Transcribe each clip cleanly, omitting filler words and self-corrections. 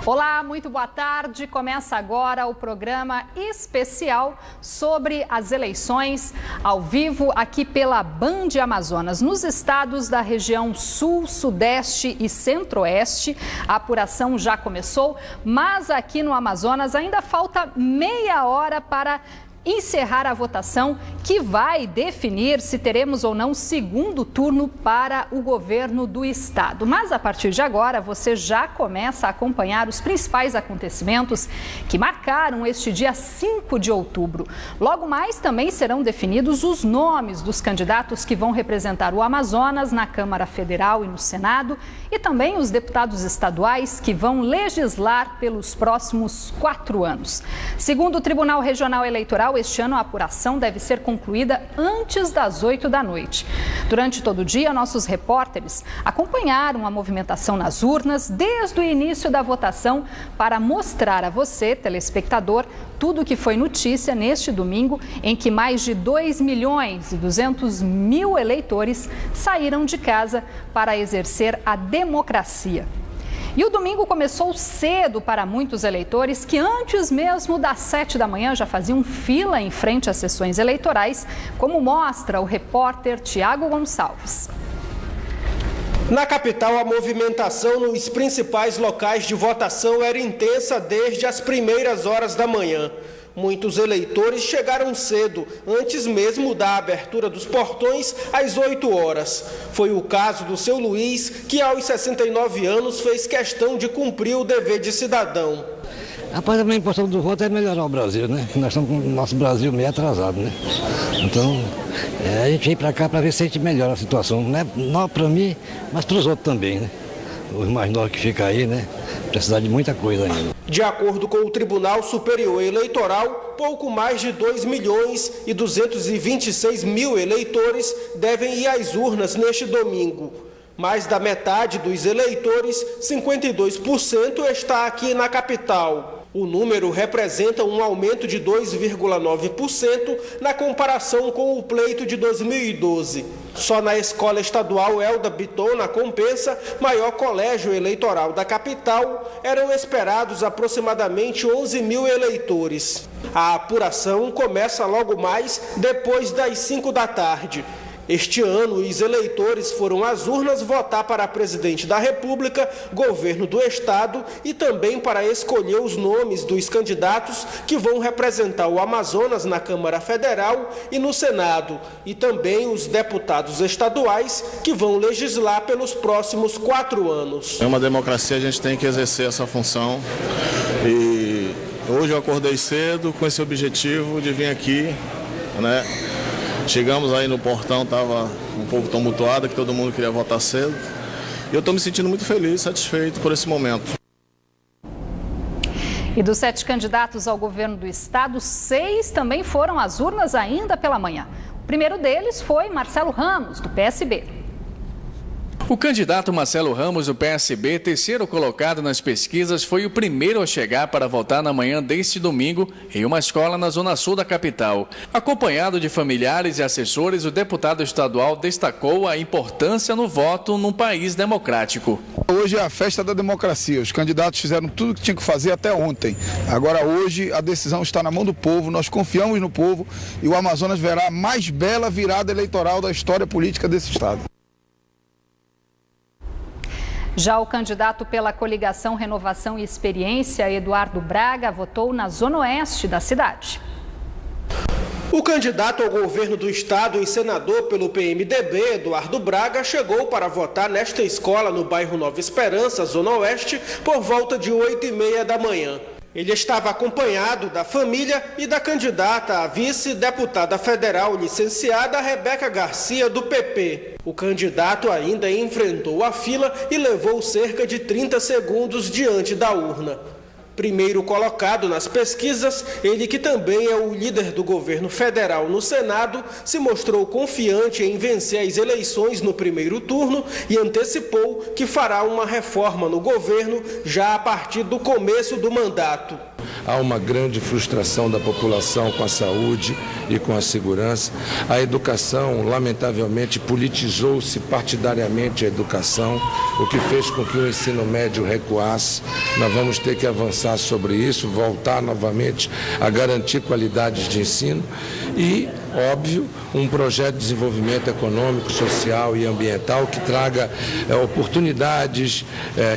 Olá, muito boa tarde. Começa agora o programa especial sobre as eleições ao vivo aqui pela Band Amazonas. Nos estados da região Sul, Sudeste e Centro-Oeste, a apuração já começou, mas aqui no Amazonas ainda falta meia hora para encerrar a votação que vai definir se teremos ou não segundo turno para o governo do estado. Mas a partir de agora você já começa a acompanhar os principais acontecimentos que marcaram este dia 5 de outubro. Logo mais também serão definidos os nomes dos candidatos que vão representar o Amazonas na Câmara Federal e no Senado e também os deputados estaduais que vão legislar pelos próximos 4 anos. Segundo o Tribunal Regional Eleitoral, este ano a apuração deve ser concluída antes das 8 da noite. Durante todo o dia, nossos repórteres acompanharam a movimentação nas urnas desde o início da votação para mostrar a você, telespectador, tudo o que foi notícia neste domingo, em que mais de 2.200.000 eleitores saíram de casa para exercer a democracia. E o domingo começou cedo para muitos eleitores que antes mesmo das 7 da manhã já faziam fila em frente às sessões eleitorais, como mostra o repórter Tiago Gonçalves. Na capital, a movimentação nos principais locais de votação era intensa desde as primeiras horas da manhã. Muitos eleitores chegaram cedo, antes mesmo da abertura dos portões, às 8 horas. Foi o caso do seu Luiz, que aos 69 anos fez questão de cumprir o dever de cidadão. Rapaz, a minha impressão do voto é melhorar o Brasil, né? Nós estamos com o nosso Brasil meio atrasado, né? Então, a gente vem para cá para ver se a gente melhora a situação, não para mim, mas para os outros também, né? Os mais novos que ficam aí, né? Precisa de muita coisa ainda. De acordo com o Tribunal Superior Eleitoral, pouco mais de 2.226.000 eleitores devem ir às urnas neste domingo. Mais da metade dos eleitores, 52%, está aqui na capital. O número representa um aumento de 2,9% na comparação com o pleito de 2012. Só na Escola Estadual Elda Bitton, na Compensa, maior colégio eleitoral da capital, eram esperados aproximadamente 11.000 eleitores. A apuração começa logo mais depois das 5 da tarde. Este ano, os eleitores foram às urnas votar para presidente da República, governo do estado e também para escolher os nomes dos candidatos que vão representar o Amazonas na Câmara Federal e no Senado, e também os deputados estaduais que vão legislar pelos próximos 4 anos. É uma democracia, a gente tem que exercer essa função e hoje eu acordei cedo com esse objetivo de vir aqui, né? Chegamos aí no portão, estava um pouco tumultuado, que todo mundo queria votar cedo. E eu estou me sentindo muito feliz, satisfeito por esse momento. E dos 7 candidatos ao governo do estado, 6 também foram às urnas ainda pela manhã. O primeiro deles foi Marcelo Ramos, do PSB. O candidato Marcelo Ramos, do PSB, terceiro colocado nas pesquisas, foi o primeiro a chegar para votar na manhã deste domingo em uma escola na zona sul da capital. Acompanhado de familiares e assessores, o deputado estadual destacou a importância no voto num país democrático. Hoje é a festa da democracia. Os candidatos fizeram tudo o que tinham que fazer até ontem. Agora, hoje, a decisão está na mão do povo, nós confiamos no povo e o Amazonas verá a mais bela virada eleitoral da história política desse estado. Já o candidato pela coligação Renovação e Experiência, Eduardo Braga, votou na zona oeste da cidade. O candidato ao governo do estado e senador pelo PMDB, Eduardo Braga, chegou para votar nesta escola no bairro Nova Esperança, zona oeste, por volta de 8h30 da manhã. Ele estava acompanhado da família e da candidata a vice-deputada federal licenciada Rebeca Garcia, do PP. O candidato ainda enfrentou a fila e levou cerca de 30 segundos diante da urna. Primeiro colocado nas pesquisas, ele, que também é o líder do governo federal no Senado, se mostrou confiante em vencer as eleições no primeiro turno e antecipou que fará uma reforma no governo já a partir do começo do mandato. há uma grande frustração da população com a saúde e com a segurança. A educação, lamentavelmente, politizou-se partidariamente a educação, o que fez com que o ensino médio recuasse. Nós vamos ter que avançar sobre isso, voltar novamente a garantir qualidades de ensino e, óbvio, um projeto de desenvolvimento econômico, social e ambiental que traga oportunidades,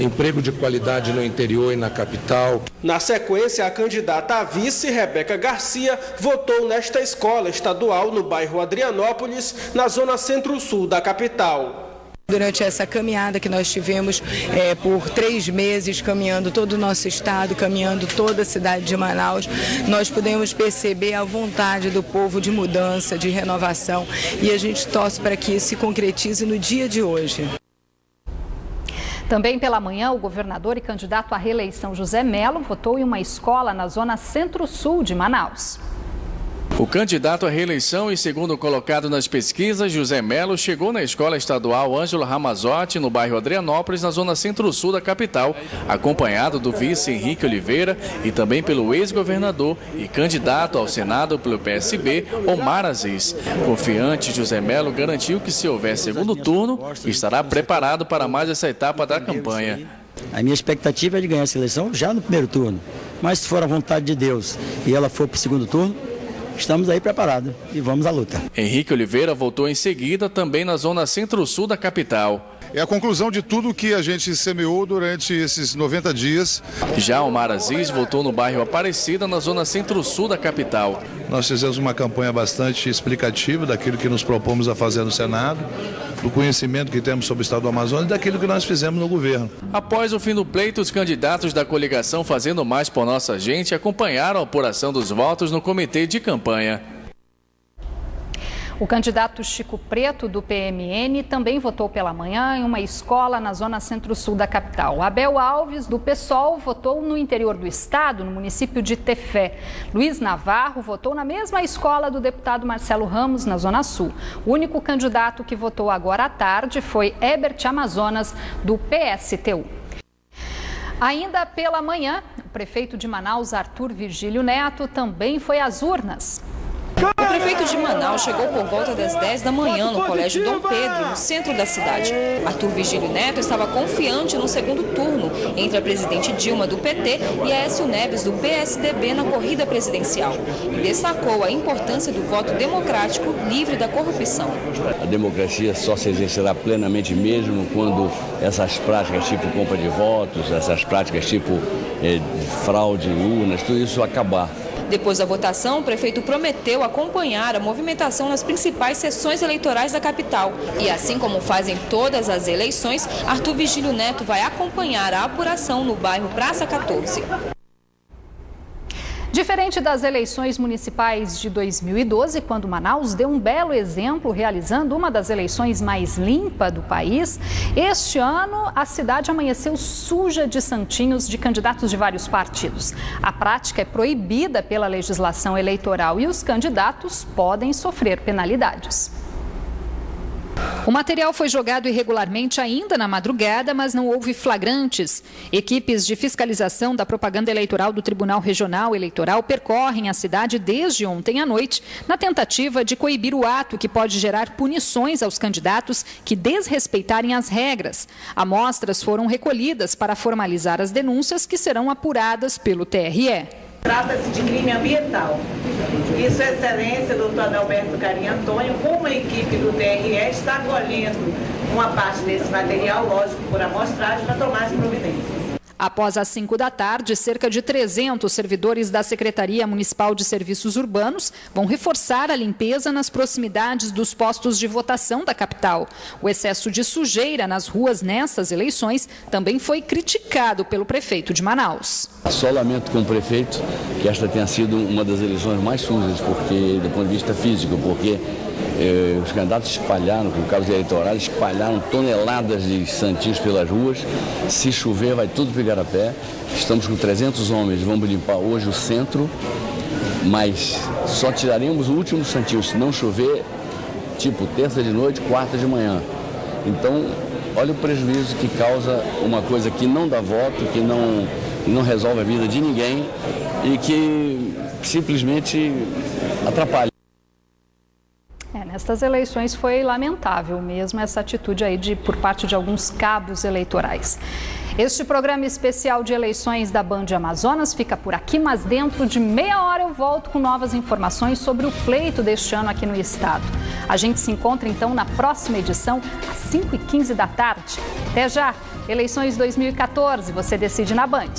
emprego de qualidade no interior e na capital. Na sequência, a candidata a vice, Rebeca Garcia, votou nesta escola estadual no bairro Adrianópolis, na zona centro-sul da capital. Durante essa caminhada que nós tivemos por 3 meses, caminhando todo o nosso estado, caminhando toda a cidade de Manaus, nós pudemos perceber a vontade do povo de mudança, de renovação, e a gente torce para que isso se concretize no dia de hoje. Também pela manhã, o governador e candidato à reeleição José Melo votou em uma escola na zona centro-sul de Manaus. O candidato à reeleição e segundo colocado nas pesquisas, José Melo, chegou na escola estadual Ângelo Ramazotti, no bairro Adrianópolis, na zona centro-sul da capital, acompanhado do vice Henrique Oliveira e também pelo ex-governador e candidato ao Senado pelo PSB, Omar Aziz. Confiante, José Melo garantiu que se houver segundo turno, estará preparado para mais essa etapa da campanha. A minha expectativa é de ganhar essa eleição já no primeiro turno, mas se for a vontade de Deus e ela for para o segundo turno, estamos aí preparados e vamos à luta. Henrique Oliveira voltou em seguida também na zona centro-sul da capital. É a conclusão de tudo que a gente semeou durante esses 90 dias. Já Omar Aziz voltou no bairro Aparecida, na zona centro-sul da capital. Nós fizemos uma campanha bastante explicativa daquilo que nos propomos a fazer no Senado, do conhecimento que temos sobre o estado do Amazonas e daquilo que nós fizemos no governo. Após o fim do pleito, os candidatos da coligação Fazendo Mais por Nossa Gente acompanharam a apuração dos votos no comitê de campanha. O candidato Chico Preto, do PMN, também votou pela manhã em uma escola na zona centro-sul da capital. Abel Alves, do PSOL, votou no interior do estado, no município de Tefé. Luiz Navarro votou na mesma escola do deputado Marcelo Ramos, na zona sul. O único candidato que votou agora à tarde foi Herbert Amazonas, do PSTU. Ainda pela manhã, o prefeito de Manaus, Arthur Virgílio Neto, também foi às urnas. O prefeito de Manaus chegou por volta das 10 da manhã no Colégio Dom Pedro, no centro da cidade. Arthur Virgílio Neto estava confiante no segundo turno entre a presidente Dilma, do PT, e Aécio Neves, do PSDB, na corrida presidencial. E destacou a importância do voto democrático livre da corrupção. A democracia só se exercerá plenamente mesmo quando essas práticas tipo compra de votos, essas práticas tipo fraude em urnas, tudo isso acabar. Depois da votação, o prefeito prometeu acompanhar a movimentação nas principais sessões eleitorais da capital. E assim como fazem todas as eleições, Arthur Virgílio Neto vai acompanhar a apuração no bairro Praça 14. Diferente das eleições municipais de 2012, quando Manaus deu um belo exemplo realizando uma das eleições mais limpas do país, este ano a cidade amanheceu suja de santinhos de candidatos de vários partidos. A prática é proibida pela legislação eleitoral e os candidatos podem sofrer penalidades. O material foi jogado irregularmente ainda na madrugada, mas não houve flagrantes. Equipes de fiscalização da propaganda eleitoral do Tribunal Regional Eleitoral percorrem a cidade desde ontem à noite, na tentativa de coibir o ato que pode gerar punições aos candidatos que desrespeitarem as regras. Amostras foram recolhidas para formalizar as denúncias que serão apuradas pelo TRE. Trata-se de crime ambiental. E Sua Excelência, doutor Adalberto Carinha Antônio, com uma equipe do TRE, está colhendo uma parte desse material, lógico, por amostragem, para tomar as providências. Após as 5 da tarde, cerca de 300 servidores da Secretaria Municipal de Serviços Urbanos vão reforçar a limpeza nas proximidades dos postos de votação da capital. O excesso de sujeira nas ruas nessas eleições também foi criticado pelo prefeito de Manaus. Só lamento com o prefeito que esta tenha sido uma das eleições mais sujas, porque, do ponto de vista físico, porque os candidatos espalharam, com cabos eleitorais, espalharam toneladas de santinhos pelas ruas. Se chover, vai tudo para o Igarapé. Estamos com 300 homens, vamos limpar hoje o centro, mas só tiraremos o último santinho, se não chover, tipo terça de noite, quarta de manhã. Então, olha o prejuízo que causa uma coisa que não dá voto, que não resolve a vida de ninguém e que simplesmente atrapalha. Nestas eleições foi lamentável mesmo essa atitude aí por parte de alguns cabos eleitorais. Este programa especial de eleições da Band Amazonas fica por aqui, mas dentro de meia hora eu volto com novas informações sobre o pleito deste ano aqui no estado. A gente se encontra então na próxima edição, às 5h15 da tarde. Até já! Eleições 2014, você decide na Band.